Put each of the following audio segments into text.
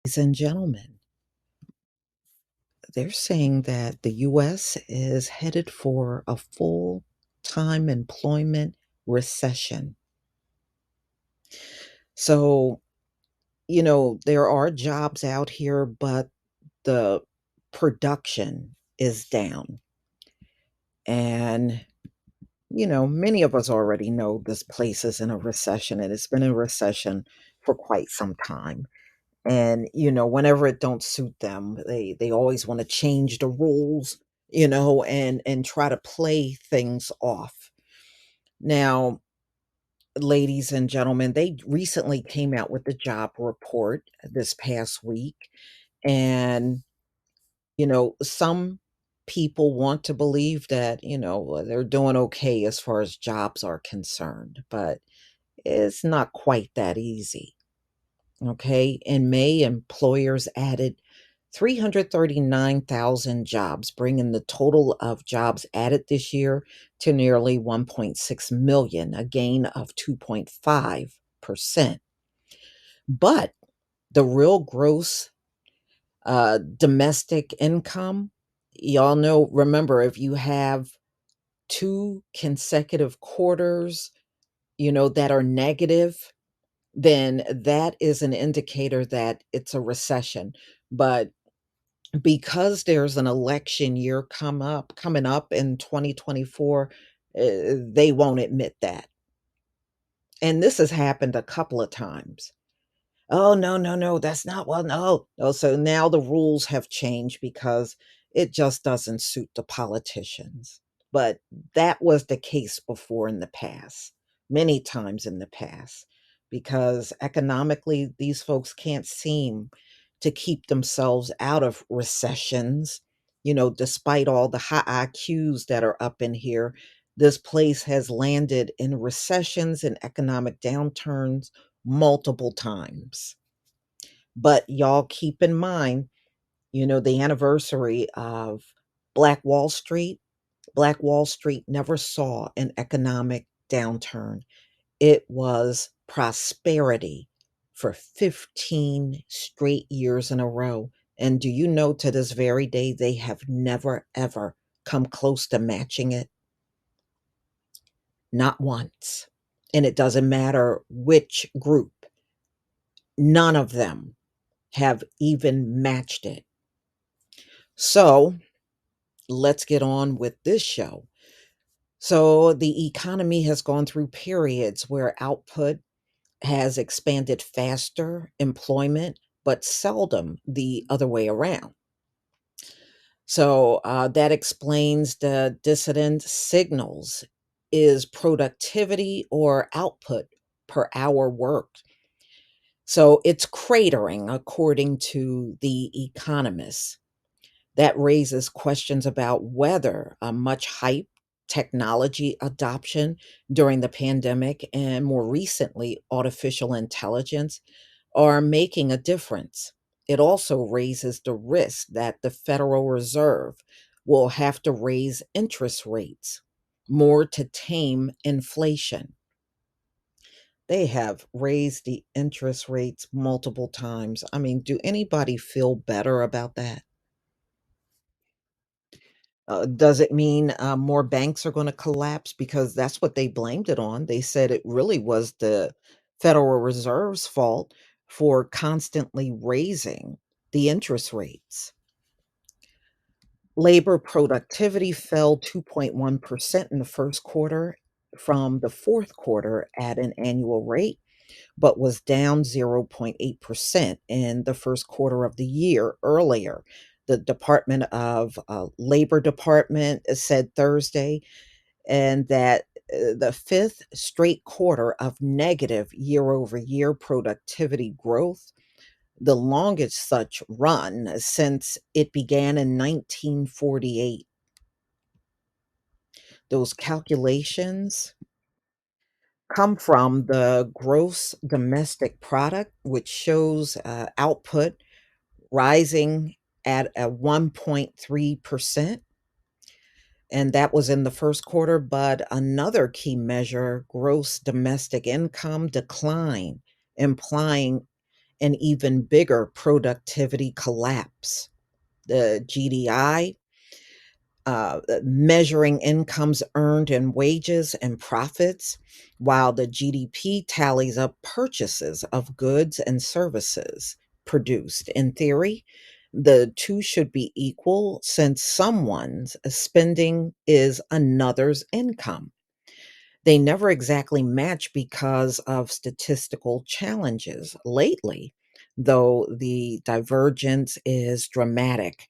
Ladies and gentlemen, they're saying that the US is headed for a full time employment recession. So, there are jobs out here, but the production is down. And, many of us already know this place is in a recession and it's been in recession for quite some time. And whenever it don't suit them, they always want to change the rules, and try to play things off. Now, ladies and gentlemen, they recently came out with the job report this past week, and some people want to believe that they're doing okay as far as jobs are concerned, but it's not quite that easy. Okay. In May, employers added 339,000 jobs, bringing the total of jobs added this year to nearly 1.6 million, a gain of 2.5%. But the real gross domestic income, y'all know, remember, if you have two consecutive quarters, that are negative, then that is an indicator that it's a recession. But because there's an election year coming up in 2024, they won't admit that. And this has happened a couple of times. Oh, no, no, no, that's not well, no. Oh, so now the rules have changed because it just doesn't suit the politicians. But that was the case before in the past, many times in the past, because economically, these folks can't seem to keep themselves out of recessions. Despite all the high IQs that are up in here, this place has landed in recessions and economic downturns multiple times. But y'all keep in mind, the anniversary of Black Wall Street. Black Wall Street never saw an economic downturn. It was prosperity for 15 straight years in a row. And do you know, to this very day, they have never, ever come close to matching it? Not once. And it doesn't matter which group, none of them have even matched it. So let's get on with this show. So the economy has gone through periods where output has expanded faster, employment, but seldom the other way around. So that explains the dissident signals. Is productivity or output per hour worked? So it's cratering, according to The Economist. That raises questions about whether a much hype technology adoption during the pandemic and more recently artificial intelligence are making a difference. It also raises the risk that the Federal Reserve will have to raise interest rates more to tame inflation. They have raised the interest rates multiple times. I mean, do anybody feel better about that? Does it mean more banks are going to collapse? Because that's what they blamed it on. They said it really was the Federal Reserve's fault for constantly raising the interest rates. Labor productivity fell 2.1% in the first quarter from the fourth quarter at an annual rate, but was down 0.8% in the first quarter of the year earlier. The Department of Labor Department said Thursday, and that the fifth straight quarter of negative year over year productivity growth, the longest such run since it began in 1948. Those calculations come from the gross domestic product, which shows output rising at a 1.3%, and that was in the first quarter. But another key measure, gross domestic income, decline, implying an even bigger productivity collapse. The GDI, measuring incomes earned in wages and profits, while the GDP tallies up purchases of goods and services produced. In theory, the two should be equal since someone's spending is another's income. They never exactly match because of statistical challenges. Lately, though, the divergence is dramatic.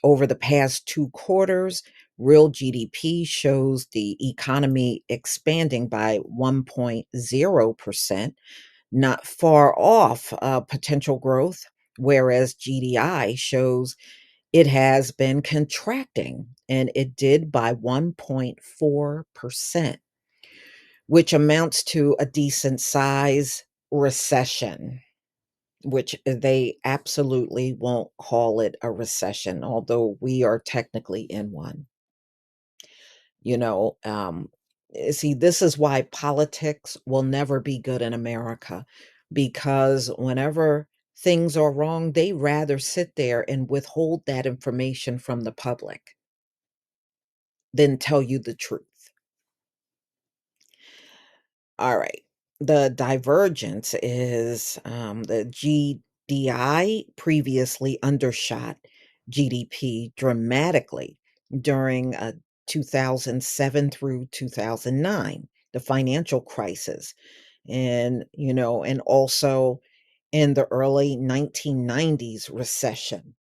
Over the past 2 quarters, real GDP shows the economy expanding by 1.0%, not far off potential growth, whereas GDI shows it has been contracting, and it did by 1.4%, which amounts to a decent size recession, which they absolutely won't call it a recession, although we are technically in one. You know, see, this is why politics will never be good in America, because whenever things are wrong, they rather sit there and withhold that information from the public than tell you the truth. All right. The divergence is the GDI previously undershot GDP dramatically during 2007 through 2009, the financial crisis, and also in the early 1990s recession.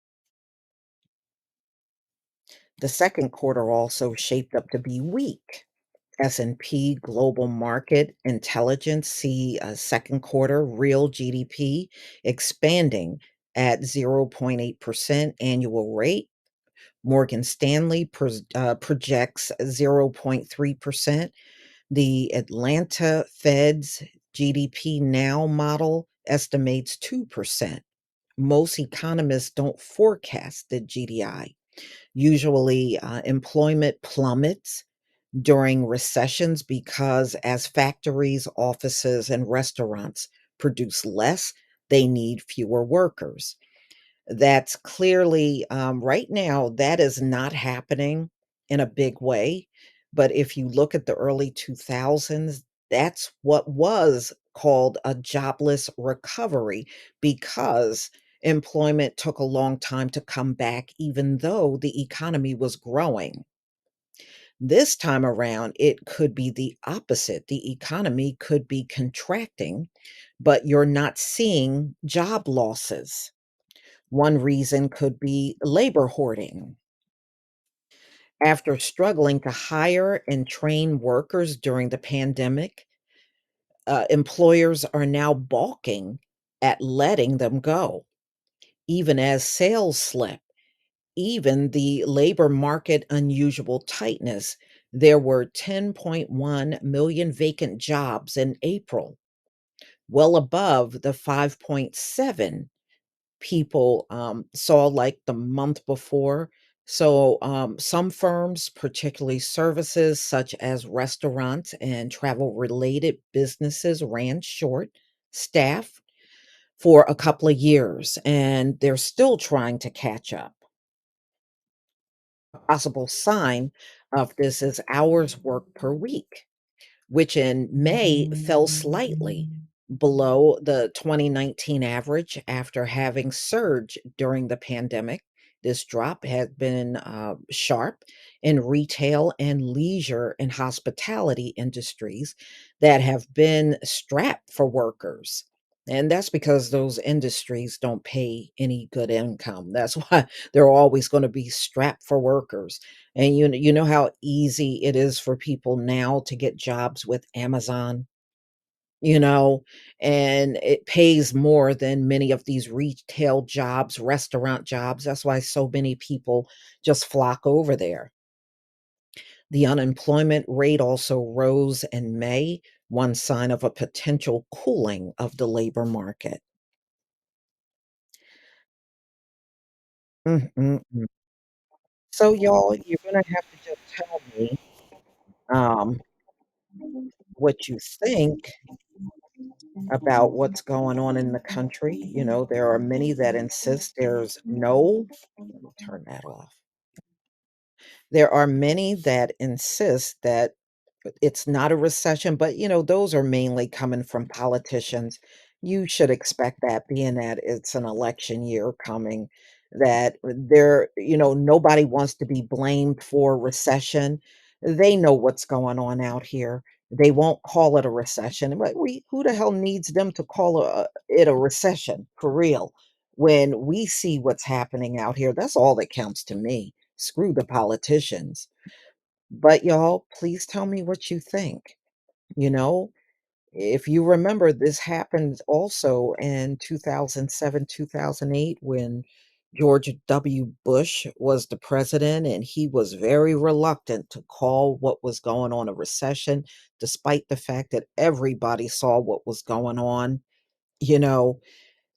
The second quarter also shaped up to be weak. S&P Global Market Intelligence see a second quarter real GDP expanding at 0.8% annual rate. Morgan Stanley projects 0.3%. The Atlanta Fed's GDP Now model estimates 2%. Most economists don't forecast the GDI. Usually, employment plummets during recessions because as factories, offices, and restaurants produce less, they need fewer workers. That's clearly, right now, that is not happening in a big way. But if you look at the early 2000s, that's what was called a jobless recovery because employment took a long time to come back, even though the economy was growing. This time around, it could be the opposite. The economy could be contracting, but you're not seeing job losses. One reason could be labor hoarding. After struggling to hire and train workers during the pandemic, employers are now balking at letting them go, even as sales slip. Even the labor market unusual tightness, there were 10.1 million vacant jobs in April, well above the 5.7 people saw like the month before. So, some firms, particularly services such as restaurants and travel related businesses, ran short staff for a couple of years and they're still trying to catch up. Possible sign of this is hours worked per week, which in May fell slightly below the 2019 average after having surged during the pandemic. This drop has been sharp in retail and leisure and hospitality industries that have been strapped for workers. And that's because those industries don't pay any good income. That's why they're always going to be strapped for workers. And you know how easy it is for people now to get jobs with Amazon, you know, and it pays more than many of these retail jobs, restaurant jobs. That's why so many people just flock over there. The unemployment rate also rose in May, one sign of a potential cooling of the labor market. Mm, mm, mm. So, y'all, you're gonna have to just tell me um, what you think. about what's going on in the country. You know, there are many that insist there's no let me turn that off. There are many that insist that it's not a recession, but, those are mainly coming from politicians. You should expect that being that it's an election year coming, that nobody wants to be blamed for recession. They know what's going on out here. They won't call it a recession. But who the hell needs them to call it a recession for real? When we see what's happening out here, that's all that counts to me. Screw the politicians. But y'all, please tell me what you think. You know, if you remember, this happened also in 2007, 2008 when George W. Bush was the president, and he was very reluctant to call what was going on a recession, despite the fact that everybody saw what was going on, you know,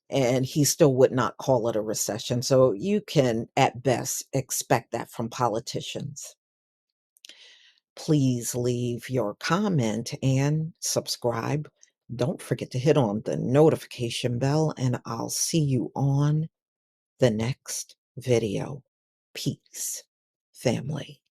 and he still would not call it a recession. So you can, at best, expect that from politicians. Please leave your comment and subscribe. Don't forget to hit on the notification bell, and I'll see you on the next video. Peace, family.